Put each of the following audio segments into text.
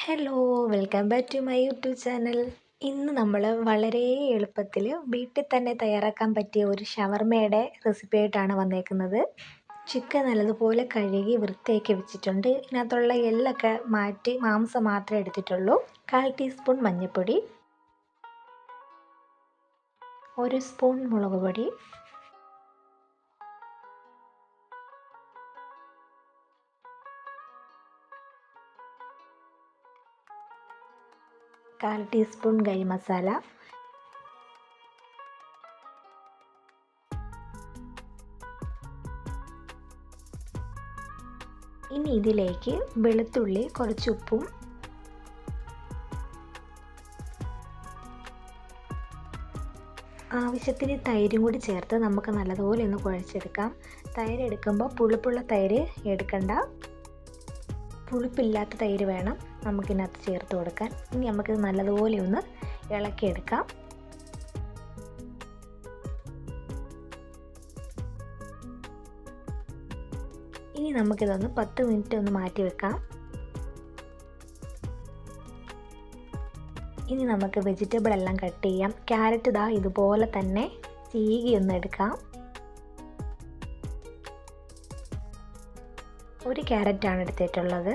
Hello, welcome back to my YouTube channel. ഇന്ന് നമ്മൾ വളരെ എളുപ്പത്തിൽ വീട്ടിൽ തന്നെ തയ്യാറാക്കാൻ പറ്റിയ ഒരു ഷവർമയുടെ റെസിപ്പി ആയിട്ടാണ് വന്നേക്കുന്നത്. ചിക്കൻ നല്ലതുപോലെ കഴുകി വൃത്തിയാക്കി വെച്ചിട്ടുണ്ട്. ഇതിനകത്തുള്ള എല്ലൊക്കെ മാറ്റി മാംസം മാത്രമേ എടുത്തിട്ടുള്ളൂ. 1/4 ടീസ്പൂൺ മഞ്ഞൾപ്പൊടി, 1 സ്പൂൺ മുളക് പൊടി, 1/4 ടീസ്പൂൺ ഗരം മസാല, ഇനി ഇതിലേക്ക് വെളുത്തുള്ളി, കുറച്ച് ഉപ്പും ആവശ്യത്തിന് തൈരും കൂടി ചേർത്ത് നമുക്ക് നല്ലതുപോലെ ഒന്ന് കുഴച്ചെടുക്കാം. തൈര് എടുക്കുമ്പോൾ പുളിപ്പുള്ള തൈര് എടുക്കണ്ട, പുളിപ്പില്ലാത്ത തൈര് വേണം നമുക്കിതിനകത്ത് ചേർത്ത് കൊടുക്കാൻ. ഇനി നമുക്കിത് നല്ലതുപോലെ ഒന്ന് ഇളക്കിയെടുക്കാം. ഇനി നമുക്കിതൊന്ന് 10 മിനിറ്റ് ഒന്ന് മാറ്റി വെക്കാം. ഇനി നമുക്ക് വെജിറ്റബിൾ എല്ലാം കട്ട് ചെയ്യാം. ക്യാരറ്റ് ഇതാ ഇതുപോലെ തന്നെ ചീകി ഒന്ന് എടുക്കാം. 1 ക്യാരറ്റാണ് എടുത്തിട്ടുള്ളത്.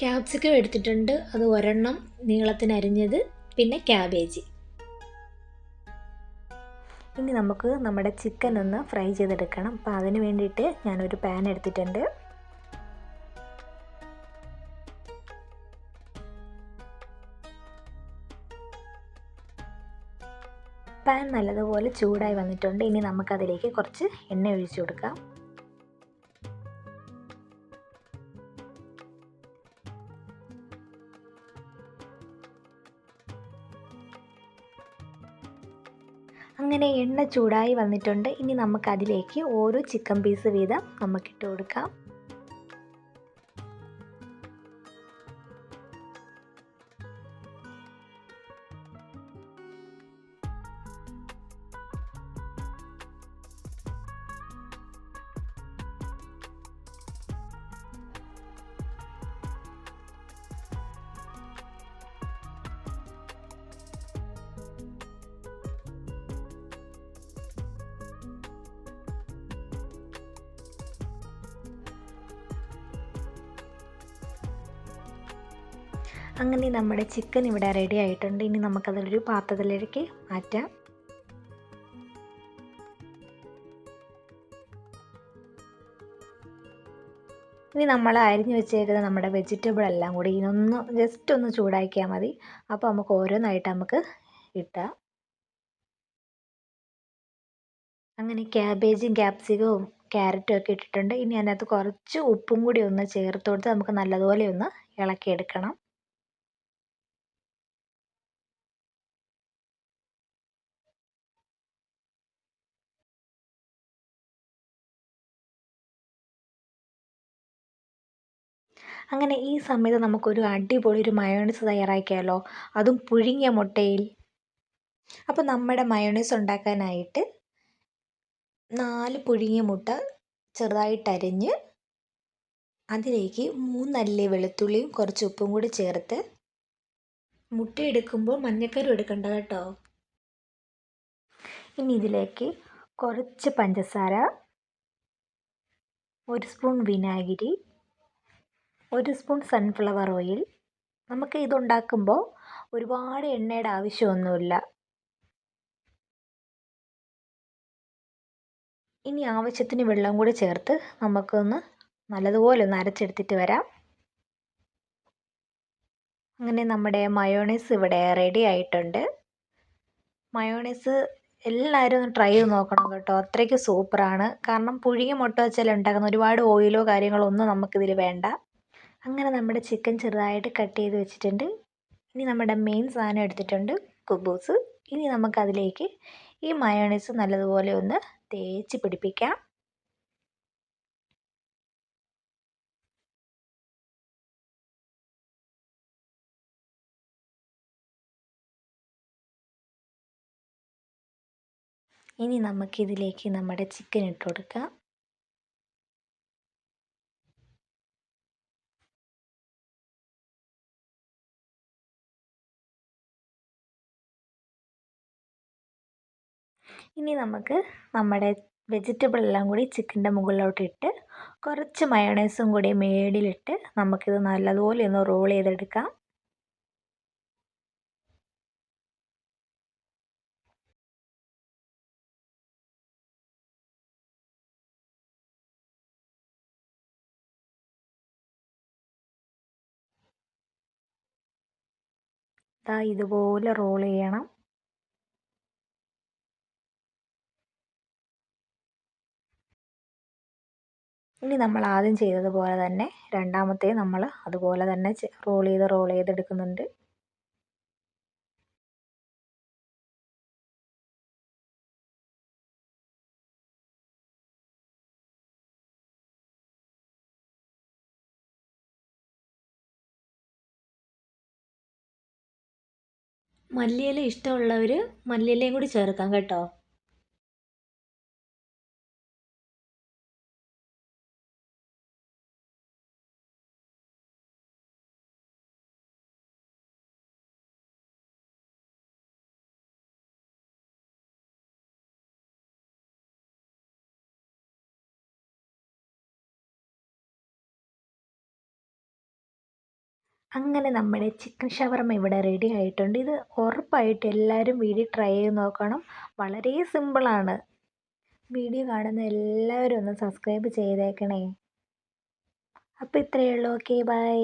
ക്യാപ്സിക്കം എടുത്തിട്ടുണ്ട്, അത് ഒരെണ്ണം നീളത്തിന് അരിഞ്ഞത്, പിന്നെ ക്യാബേജ്. ഇനി നമുക്ക് നമ്മുടെ ചിക്കൻ ഒന്ന് ഫ്രൈ ചെയ്തെടുക്കണം. അപ്പോൾ അതിന് വേണ്ടിയിട്ട് ഞാനൊരു പാൻ എടുത്തിട്ടുണ്ട്. പാൻ നല്ലതുപോലെ ചൂടായി വന്നിട്ടുണ്ട്. ഇനി നമുക്കതിലേക്ക് കുറച്ച് എണ്ണ ഒഴിച്ചു കൊടുക്കാം. അങ്ങനെ എണ്ണ ചൂടായി വന്നിട്ടുണ്ട്. ഇനി നമുക്കതിലേക്ക് ഓരോ ചിക്കൻ പീസ് വീതം നമുക്കിട്ട് കൊടുക്കാം. അങ്ങനെ നമ്മുടെ ചിക്കൻ ഇവിടെ റെഡി ആയിട്ടുണ്ട്. ഇനി നമുക്കതൊരു പാത്രത്തിലേക്ക് മാറ്റാം. ഇനി നമ്മൾ അരിഞ്ഞു വെച്ചേക്കുന്ന നമ്മുടെ വെജിറ്റബിൾ എല്ലാം കൂടി ഇതൊന്ന് ജസ്റ്റ് ഒന്ന് ചൂടാക്കിയാൽ മതി. അപ്പോൾ നമുക്ക് ഓരോന്നായിട്ട് നമുക്ക് ഇട്ടാം. അങ്ങനെ ക്യാബേജും ക്യാപ്സിക്കവും ക്യാരറ്റും ഒക്കെ ഇട്ടിട്ടുണ്ട്. ഇനി അതിനകത്ത് കുറച്ച് ഉപ്പും കൂടി ഒന്ന് ചേർത്ത് കൊടുത്ത് നമുക്ക് നല്ലതുപോലെ ഒന്ന് ഇളക്കിയെടുക്കണം. അങ്ങനെ ഈ സമയത്ത് നമുക്കൊരു അടിപൊളി ഒരു മയോണൈസ് തയ്യാറാക്കിയാലോ, അതും പുഴുങ്ങിയ മുട്ടയിൽ. അപ്പോൾ നമ്മുടെ മയോണൈസ് ഉണ്ടാക്കാനായിട്ട് 4 പുഴുങ്ങിയ മുട്ട ചെറുതായിട്ടരിഞ്ഞ് അതിലേക്ക് 3 അല്ലി വെളുത്തുള്ളിയും കുറച്ച് ഉപ്പും കൂടി ചേർത്ത്, മുട്ട എടുക്കുമ്പോൾ മഞ്ഞക്കരു എടുക്കണ്ട കേട്ടോ. ഇനി ഇതിലേക്ക് കുറച്ച് പഞ്ചസാര, 1 സ്പൂൺ വിനാഗിരി, 1 സ്പൂൺ സൺഫ്ലവർ ഓയിൽ. നമുക്ക് ഇതുണ്ടാക്കുമ്പോൾ ഒരുപാട് എണ്ണയുടെ ആവശ്യമൊന്നുമില്ല. ഇനി ആവശ്യത്തിന് വെള്ളം കൂടി ചേർത്ത് നമുക്കൊന്ന് നല്ലതുപോലെ ഒന്ന് അരച്ചെടുത്തിട്ട് വരാം. അങ്ങനെ നമ്മുടെ മയോണൈസ് ഇവിടെ റെഡി ആയിട്ടുണ്ട്. മയോണൈസ് എല്ലാവരും ഒന്ന് ട്രൈ ചെയ്ത് നോക്കണം കേട്ടോ, അത്രയ്ക്ക് സൂപ്പറാണ്. കാരണം പുഴുങ്ങിയ മുട്ട വെച്ചാൽ ഉണ്ടാക്കുന്ന ഒരുപാട് ഓയിലോ കാര്യങ്ങളോ ഒന്നും നമുക്കിതിൽ വേണ്ട. അങ്ങനെ നമ്മുടെ ചിക്കൻ ചെറുതായിട്ട് കട്ട് ചെയ്ത് വെച്ചിട്ടുണ്ട്. ഇനി നമ്മുടെ മെയിൻ സാധനം എടുത്തിട്ടുണ്ട്, കുബൂസ്. ഇനി നമുക്കതിലേക്ക് ഈ മയോണൈസ് നല്ലതുപോലെ ഒന്ന് തേച്ച് പിടിപ്പിക്കാം. ഇനി നമുക്കിതിലേക്ക് നമ്മുടെ ചിക്കൻ ഇട്ട് കൊടുക്കാം. ഇനി നമുക്ക് നമ്മുടെ വെജിറ്റബിൾ എല്ലാം കൂടി ചിക്കൻ്റെ മുകളിലോട്ട് ഇട്ട് കുറച്ച് മയോണൈസും കൂടി മേളിലിട്ട് നമുക്കിത് നല്ലതുപോലെ ഒന്ന് റോൾ ചെയ്തെടുക്കാം. ഇതുപോലെ റോൾ ചെയ്യണം. ഇനി നമ്മൾ ആദ്യം ചെയ്തതുപോലെ തന്നെ രണ്ടാമത്തെ നമ്മൾ അതുപോലെ തന്നെ റോൾ ചെയ്തെടുക്കുന്നുണ്ട്. മല്ലിയില ഇഷ്ടമുള്ളവർ മല്ലിയിലയും കൂടി ചേർക്കാം കേട്ടോ. അങ്ങനെ നമ്മുടെ ചിക്കൻ ഷവർമ്മ ഇവിടെ റെഡി ആയിട്ടുണ്ട്. ഇത് ഉറപ്പായിട്ട് എല്ലാവരും വീട്ടിൽ ട്രൈ ചെയ്ത് നോക്കണം. വളരെ സിമ്പിളാണ്. വീഡിയോ കാണുന്ന എല്ലാവരും ഒന്ന് സബ്സ്ക്രൈബ് ചെയ്തേക്കണേ. അപ്പോൾ ഇത്രയേ ഉള്ളൂ. Okay, by.